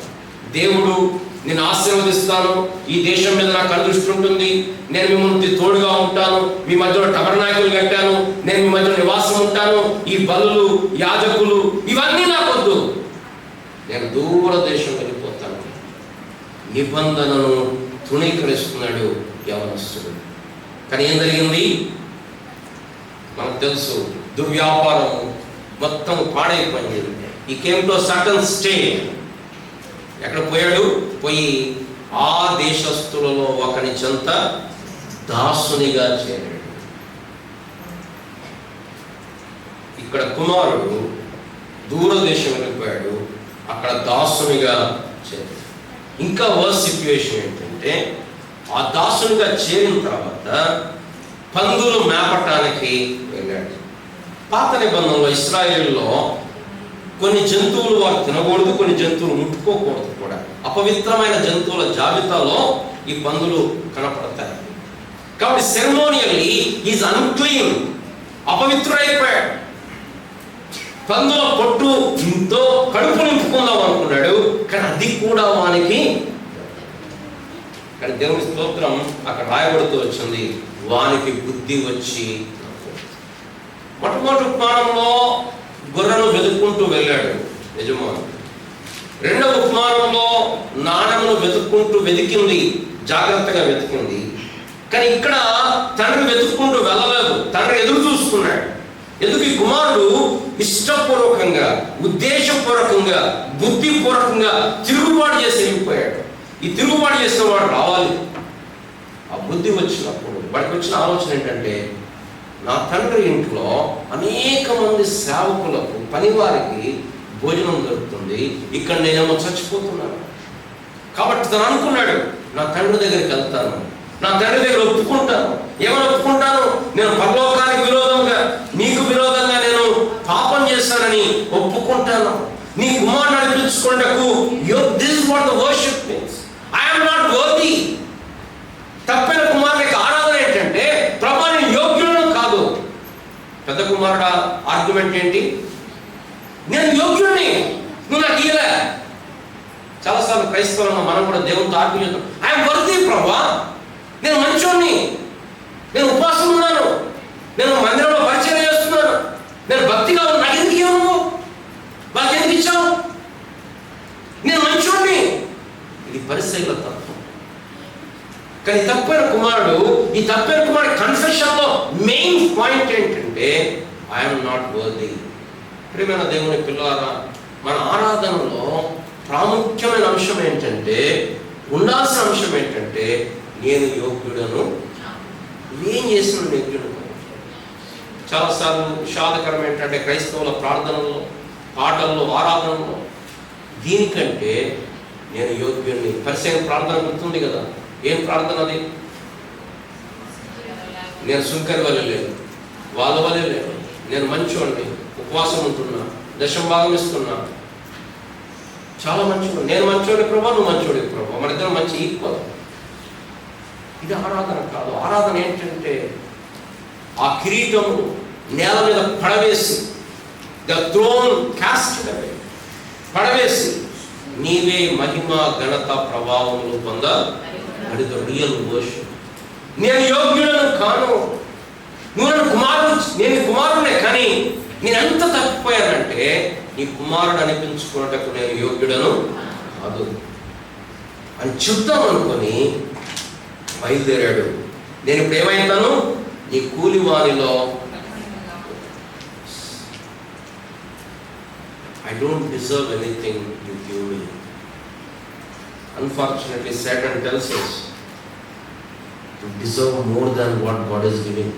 [SPEAKER 1] దేవుడు నేను ఆశీర్వదిస్తాను, ఈ దేశం మీద నాకు కనుదృష్టి ఉంటుంది, నేను మిమ్మల్ని తోడుగా ఉంటాను, మీ మధ్యలో టబర్నాకులు కట్టాను, నేను మీ మధ్యలో నివాసం ఉంటాను. దూరదేశం వెళ్ళిపోతాను. నిబంధనను తృణీకరిస్తున్నాడు యవనస్తుడు. కానీ ఏం జరిగింది మనకు తెలుసు. దుర్వ్యాపారం మొత్తం పాడైపోయింది. ఈ కేమ్ టు సర్టన్ స్టేట్. ఎక్కడ పోయాడు? పోయి ఆ దేశస్తులలో ఒకని చెంత దాసునిగా చేరాడు. ఇక్కడ కుమారుడు దూరదేశం వెళ్ళిపోయాడు, అక్కడ దాసునిగా చేరాడు. ఇంకా వర్స్ సిచ్యువేషన్ ఏంటంటే, ఆ దాసునిగా చేరిన తర్వాత పందులు మేపటానికి వెళ్ళాడు. పాత నిబంధనలో ఇశ్రాయేలులో కొన్ని జంతువులు వారు తినకూడదు, కొన్ని జంతువులు ముట్టుకోకూడదు కూడా. అపవిత్రమైన జంతువుల జాబితాలో ఈ పందులు కనపడతాయి. కాబట్టి సెరమోనియల్లీ ఈజ్ అన్క్లీన్, అపవిత్రుడైపోయాడు. పందుల పొట్టుతో కడుపు నింపుకుందాం అనుకున్నాడు, కానీ అది కూడా వానికి. కానీ దేవుని స్తోత్రం, అక్కడ రాయబడుతూ వచ్చింది, వానికి బుద్ధి వచ్చి. మొట్టమొదటి ఉపమానంలో గొర్రెను వెతుక్కుంటూ వెళ్ళాడు యజమానుడు. రెండవ ఉపమానంలో నాణెమును వెతికింది, జాగ్రత్తగా వెతికింది. కానీ ఇక్కడ తండ్రి వెతుక్కుంటూ వెళ్ళలేదు, తండ్రి ఎదురు చూస్తున్నాడు. ఎందుకు? ఈ కుమారుడు ఇష్టపూర్వకంగా, ఉద్దేశపూర్వకంగా, బుద్ధిపూర్వకంగా తిరుగుబాటు చేసి వెళ్ళిపోయాడు. ఈ తిరుగుబాటు చేసిన వాడు రావాలి. ఆ బుద్ధి వచ్చినప్పుడు వాడికి వచ్చిన ఆలోచన ఏంటంటే, నా తండ్రి ఇంట్లో అనేక మంది సేవకులకు, పనివారికి భోజనం దొరుకుతుంది, ఇక్కడ నేనేమో చచ్చిపోతున్నాను. కాబట్టి తను అనుకున్నాడు, నా తండ్రి దగ్గరికి వెళ్తాను, నా తండ్రి దగ్గర ఒప్పుకుంటాను. ఏమని ఒప్పుకుంటాను? నేను పరలోకానికి విరోధంగా, నీకు విరోధంగా నేను పాపం చేశానని ఒప్పుకుంటాను. నీ కుమారుడు నడిపించుకున్నకు this is what the worship means. I am not worthy. తప్పిన కుమారుడికి ఆరాధన ఏంటంటే, ప్రభా నేను యోగ్యులను కాదు. పెద్ద కుమారుడు ఆర్గ్యుమెంట్ ఏంటి? నేను యోగ్యుడిని, నువ్వు నాకు ఇయ్యలే. చాలాసార్లు క్రైస్తవులను మనం కూడా దేవునితో ఆర్గ్యూ చేస్తాం. ఐఎమ్ వర్తీ ప్రభా, నేను మంచోడిని, నేను ఉపవాసం ఉన్నాను, నేను మందిరంలో పరిచయం చేస్తున్నాను, నేను భక్తిగా ఉన్నాను, నాకు ఎందుకు ఇవ్వను, వాళ్ళకి ఎందుకు ఇచ్చావు, నేను మంచోడిని. ఇది పరిశీలన తత్వం. కానీ ఈ తప్పైన కుమారుడు కన్ఫెషన్లో మెయిన్ పాయింట్ ఏంటంటే, ఐఎమ్ నాట్ వర్తీ. ప్రియమైన దేవుని పిల్లారా, మన ఆరాధనలో ప్రాముఖ్యమైన అంశం ఏంటంటే, ఉండాల్సిన అంశం ఏంటంటే, నేను యోగ్యుడను, ఏం చేసిన యోగ్యుడు. చాలాసార్లు విషాదకరం ఏంటంటే, క్రైస్తవుల ప్రార్థనలో, పాటల్లో, ఆరాధనలో దీనికంటే నేను యోగ్యుడిని. పరిచయం ప్రార్థన గుర్తుంది కదా, ఏం ప్రార్థన అది? నేను సుంకరి వల్ల లేదు, వాళ్ళ వల్లే లేదు, నేను మంచోడిని, ఉపవాసం ఉంటున్నా, దశంభాగం ఇస్తున్నా, చాలా మంచివాడు, నేను మంచోడి ప్రభా, నువ్వు మంచోడి ప్రభా, మన ఇద్దరం మంచి ఈక్వల్. ఇది ఆరాధన కాదు. ఆరాధన ఏంటంటే, ఆ కిరీటము నేల మీద పడవేసి, ద థ్రోన్ కాస్ట్ పడవేసి, నీవే మహిమ ఘనత ప్రభావములు పొందాలి. Real worship. నేను యోగ్యులను కాను, నువ్వు నన్ను కుమారుడు, నేను కుమారుడే, కానీ నేను ఎంత తప్పిపోయానంటే నీ కుమారుడు అనిపించుకున్నటకు నేను యోగ్యుడను కాదు అని చెప్తాం అనుకొని బయలుదేరాడు. నేను ఇప్పుడు ఏమైతాను? నీ కూలివానిలో. I don't deserve anything you give me. Unfortunately, Satan tells us to deserve more than what God is giving.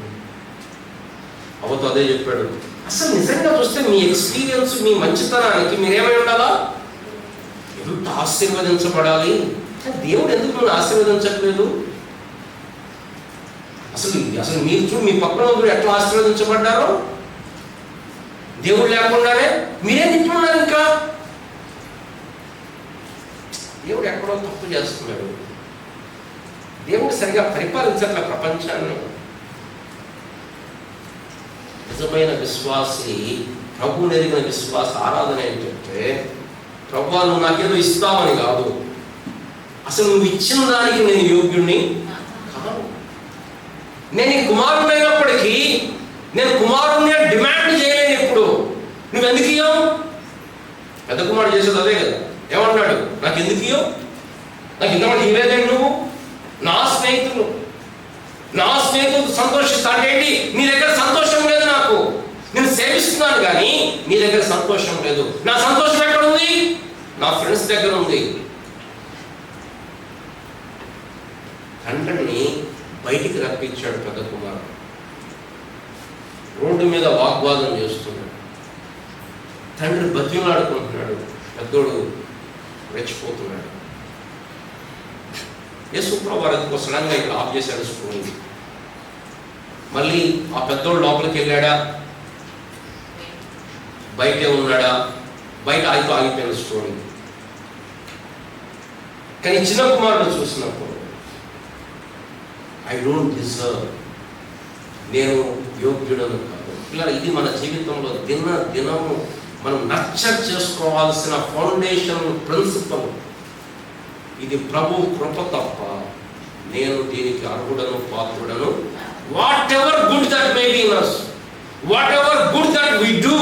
[SPEAKER 1] అవతో అదే చెప్పాడు. అసలు నిజంగా చూస్తే మీ ఎక్స్పీరియన్స్, మీ మంచితనానికి మీరేమై ఉండాలా? ఎంత ఆశీర్వదించబడాలి. దేవుడు ఎందుకు మిమ్మల్ని ఆశీర్వదించట్లేదు? అసలు మీరు చూడు, మీ పక్కన వాళ్ళు ఎట్లా ఆశీర్వదించబడ్డారో. దేవుడు లేకుండానే మీరేం తిట్టున్నారు. ఇంకా దేవుడు ఎక్కడో తప్పు చేస్తున్నాడు. దేవుడు సరిగా పరిపాలించట్ల ప్రపంచాన్ని. నిజమైన విశ్వాసి, ప్రభు నెరిగిన విశ్వాస ఆరాధన ఏంటంటే, ప్రభు నువ్వు నాకేదో ఇస్తావని కాదు, అసలు నువ్వు ఇచ్చిన దానికి నేను యోగ్యుడిని కాదు. నేను ఈ కుమారుడైనప్పటికీ నేను కుమారుడిని డిమాండ్ చేయలేను. ఇప్పుడు నువ్వెందుకు ఇవ్వవు? పెద్ద కుమారుడు చేసేది అదే కదా. ఏమన్నాడు? నాకు ఎందుకు ఇయ్యో, నాకు ఇంతమంది ఇవ్వలేదండి. నువ్వు నా స్నేహితులు సంతోషిస్తాడేంటి? నీ దగ్గర సంతోషం లేదు, నాకు నేను సేవిస్తున్నాను కానీ నీ దగ్గర సంతోషం లేదు. నా సంతోషం ఎక్కడ ఉంది? నా ఫ్రెండ్స్ దగ్గర ఉంది. తండ్రిని బయటికి రప్పించాడు పెద్ద కుమారుడు. రోడ్డు మీద వాగ్వాదం చేస్తున్నాడు. తండ్రి బతిమలాడుకుంటున్నాడు, పెద్దోడు రెచ్చిపోతున్నాడు. యేసుప్రభువు వారు సడన్గా ఇక్కడ ఆఫ్ చేశాడు స్కూల్. మళ్ళీ ఆ పెద్దోడు లోపలికి వెళ్ళాడా, బయటే ఉన్నాడా? బయట ఆగిపోయిన స్టోరీ. కానీ చిన్న కుమారుడు చూసినప్పుడు ఐ డోంట్ డిజర్వ్, నేను యోగ్యుడను కాదు. ఇలా ఇది మన జీవితంలో దినము మనం నర్చర్ చేసుకోవాల్సిన ఫౌండేషన్ ప్రిన్సిపల్. ఇది ప్రభు కృప తప్ప నేను దీనికి అర్హుడను, పాత్రుడను. Whatever good that may be in us, whatever good that we do,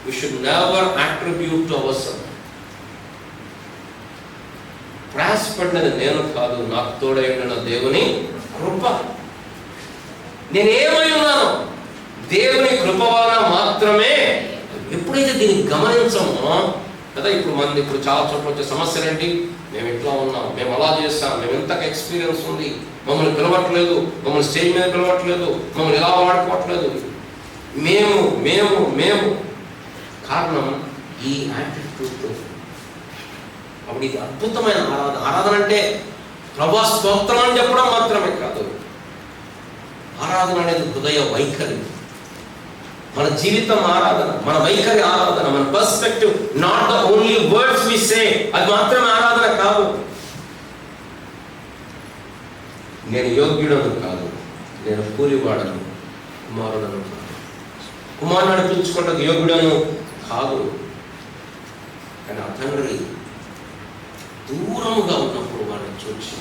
[SPEAKER 1] we should never attribute to ourselves. ప్రయాసపడినది నేను కాదు, నాకు తోడై ఉన్న దేవుని కృప. నేనేమై ఉన్నాను దేవుని కృప వలన మాత్రమే. ఎప్పుడైతే దీన్ని గమనించమో కదా, ఇప్పుడు చాలా చోట్ల వచ్చే సమస్యలు ఏంటి? మేము ఇట్లా ఉన్నాం, మేము అలా చేస్తాం, మేము ఎంతగా ఎక్స్పీరియన్స్ ఉంది, మమ్మల్ని పిలవట్లేదు, మమ్మల్ని స్టేజ్ మీద పిలవట్లేదు, మమ్మల్ని ఎలా వాడుకోవట్లేదు, మేము మేము మేము కారణం ఈ యాటిట్యూడ్. అప్పుడు ఇది అద్భుతమైన ఆరాధన అంటే ప్రభా స్తోత్రం అని చెప్పడం మాత్రమే కాదు. ఆరాధన అనేది హృదయ వైఖరి, మన జీవితం ఆరాధన, మన వైఖరి ఆరాధన, మన perspective. Not the only words we say, అది మాత్రమే ఆరాధన కాదు. నేను యోగ్యుడను కాదు, నేను కూలివాడను, కుమారుడను కాదు. కుమారుడు నడిపించుకోవడానికి యోగ్యుడను కాదు. కానీ ఆ తండ్రి దూరముగా ఉన్నప్పుడు వాడిని చూసి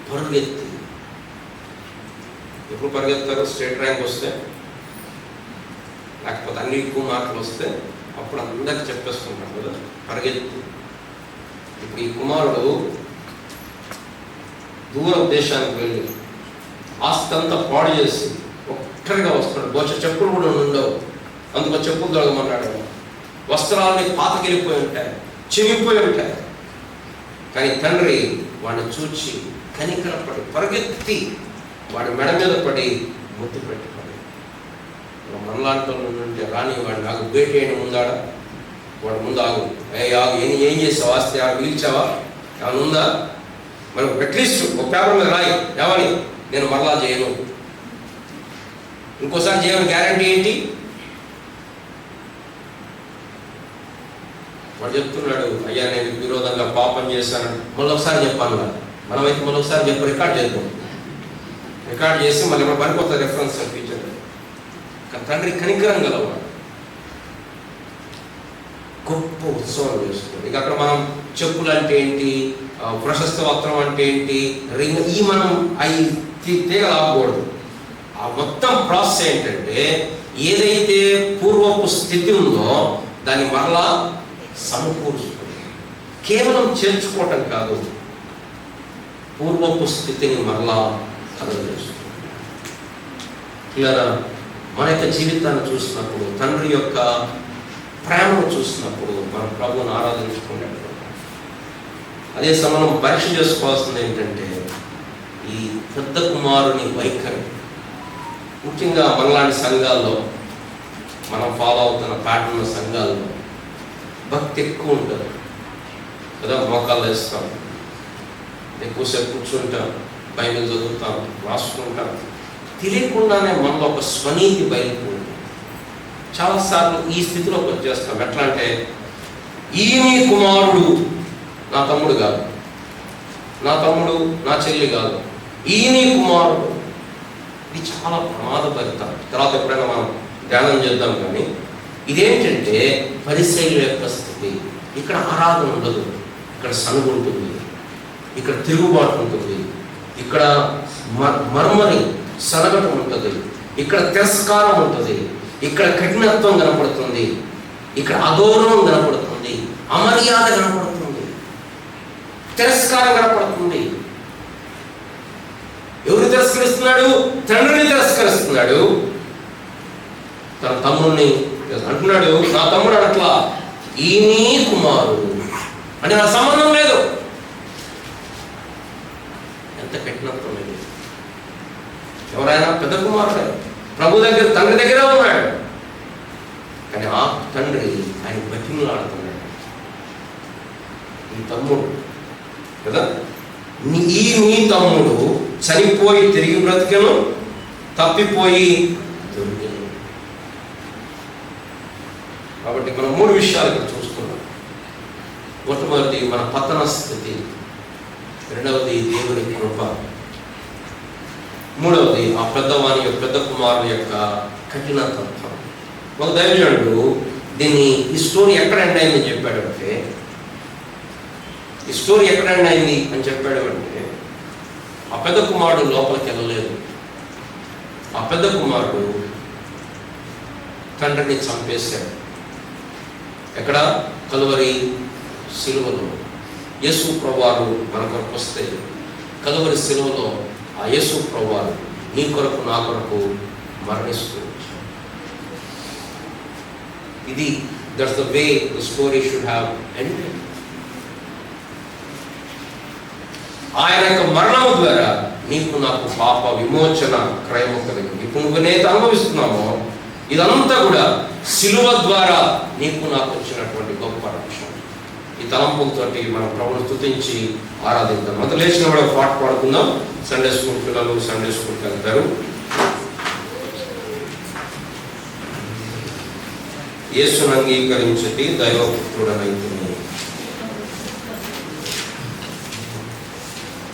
[SPEAKER 1] పరుగెత్తి, ఎప్పుడు పరిగెత్తారు? స్టేట్ ర్యాంక్ వస్తే, లేకపోతే అన్ని ఎక్కువ మార్కులు వస్తే అప్పుడు అందరికి చెప్పేసుకుంటాం కదా, పరిగెత్తి. ఇప్పుడు ఈ కుమారుడు దూర దేశానికి వెళ్ళి ఆస్తి అంతా పాడు చేసి ఒక్కరిగా వస్తాడు. బహుశా చెప్పులు కూడా ఉండవు, అందుకు చెప్పులు తొలగమన్నాడు. వస్త్రాలని పాతకెళ్ళిపోయి ఉంటాయి, చినిగిపోయి ఉంటాయి. కానీ తండ్రి వాడిని చూచి కనికరపడి పరిగెత్తి వాడి మెడ మీద పడి ముద్దు పెట్టుకోండి. మనలాంటి నుండి రాని వాడు నాకు భేటీ అయిన ముందాడా, వాడు ముందు ఆగు, ఆగు, ఏం చేసావు? ఆస్తి మిగిల్చావా? ఏమైనా ఉందా? మరి అట్లీస్ట్ ఒక పేపర్ మీద రాయి, ఏమని? నేను మరలా చేయను, ఇంకోసారి చేయను గ్యారంటీ ఏంటి? వాడు చెప్తున్నాడు, అయ్యా నేను విరోధంగా పాపం చేశాను, మళ్ళొకసారి చెప్పాను. మనమైతే మళ్ళొకసారి చెప్పు, రికార్డ్ చేద్దాం. రికార్డ్ చేసి మళ్ళీ మన పనికొత్త రెఫరెన్స్ ఫ్యూచర్. తండ్రి కనికరం గలవాడు, గొప్ప ఉత్సవం చేస్తుంది. ఇక అక్కడ మనం చెప్పులు అంటే ఏంటి, ప్రశస్త వస్త్రం అంటే ఏంటి, రింగ్, ఈ మనం అవి తీగలు ఆగకూడదు. ఆ మొత్తం ప్రాసెస్ ఏంటంటే ఏదైతే పూర్వపు స్థితి ఉందో దాన్ని మరలా సమకూర్చుకోండి. కేవలం చేర్చుకోవటం కాదు, పూర్వపు స్థితిని మరలా కలగజేస్తుంది. ఇలా మన యొక్క జీవితాన్ని చూసినప్పుడు, తండ్రి యొక్క ప్రేమను చూసినప్పుడు మనం ప్రభువుని ఆరాధించుకునేటప్పుడు అదే సమయం పరీక్ష చేసుకోవాల్సింది ఏంటంటే ఈ పెద్ద కుమారుని వైఖరి. ముఖ్యంగా మనలాంటి సంఘాల్లో, మనం ఫాలో అవుతున్న ప్యాటర్న్ సంఘాల్లో భక్తి ఎక్కువ ఉంటుంది కదా. మోకాళ్ళు వేస్తాం, ఎక్కువసేపు కూర్చుంటాం, బైబిల్ చదువుతాం, రాసుకుంటాం. తెలియకుండానే మనలో ఒక స్వనీతి బయలుపోతుంది. చాలాసార్లు ఈ స్థితిలోకి వచ్చేస్తాం. ఎట్లా అంటే ఈయన కుమారుడు నా తమ్ముడు కాదు, నా తమ్ముడు నా చెల్లి కాదు, ఈయన కుమారుడు. ఇది చాలా ప్రమాదభరిత. తర్వాత ఎప్పుడైనా మనం ధ్యానం చేద్దాం. కానీ ఇదేంటంటే పరిసయ్యుల యొక్క స్థితి. ఇక్కడ ఆరాధన ఉండదు, ఇక్కడ సనుగు ఉంటుంది, ఇక్కడ తిరుగుబాటు ఉంటుంది, ఇక్కడ మర్మరి సనగటం ఉంటుంది, ఇక్కడ తిరస్కారం ఉంటుంది, ఇక్కడ కఠినత్వం కనపడుతుంది, ఇక్కడ అగౌరవం కనపడుతుంది. అమర్యాద కనపడుతుంది, తిరస్కారం కనపడుతుంది. ఎవరిని తిరస్కరిస్తున్నాడు? తండ్రిని తిరస్కరిస్తున్నాడు. తన తమ్ముడిని అంటున్నాడు, నా తమ్ముడు అనట్లా, ఈ నీ కుమారుడు అంటే నా సంబంధం లేదు. ఎంత కఠినత్వం ఇది! ఎవరైనా పెద్ద కుమారుడే, ప్రభు దగ్గర, తండ్రి దగ్గర ఉన్నాడు, కానీ ఆ తండ్రి ఆయన బతిమలాడుతున్నాడు. ఈ తమ్ముడు కదా, నీ తమ్ముడు చనిపోయి తిరిగి బ్రతికెను, తప్పిపోయి దొరికెను. కాబట్టి మనం 3 విషయాలు ఇక్కడ చూస్తున్నాం. మొట్టమొదటి మన పతన స్థితి, రెండవది దేవుని కృప, మూడవది ఆ పెద్ద కుమారుడు యొక్క కఠినతత్వం. ఒక దైవజనుడు దీన్ని, ఈ స్టోరీ ఎక్కడ ఎండ్ అయిందని చెప్పాడు అంటే, ఈ స్టోరీ ఎక్కడ ఎండ్ అయింది అని చెప్పాడు అంటే, ఆ పెద్ద కుమారుడు లోపలికి వెళ్ళలేదు. ఆ పెద్ద కుమారుడు తండ్రిని చంపేశాడు. ఎక్కడ? కలువరి సిలువలో. యేసు ప్రభువారు మన కొరకు వస్తే కలువరి సిలువలో ఆ యేసు ప్రభువారు నీ కొరకు నా కొరకు మరణిస్తూ ఇది, that's the way the story should have ended. ఆయన యొక్క మరణము ద్వారా నీకు నాకు పాప విమోచన క్రయము కలిగింది. ఇప్పుడు నువ్వు నేత అనుభవిస్తున్నామో ఇదంతా కూడా సిలువ ద్వారా నీకు నాకు వచ్చినటువంటి గొప్ప రక్షణ. ఈ తలంపులతోటి మనం ప్రభువును స్తుతించి ఆరాధిద్దాం. అంత లేచిన కూడా పాట పాడుకుందాం. సండే స్కూల్ పిల్లలు సండే స్కూల్కి వెళ్తారు. యేసును అంగీకరించటి దైవపుత్రుడనైతున్నా.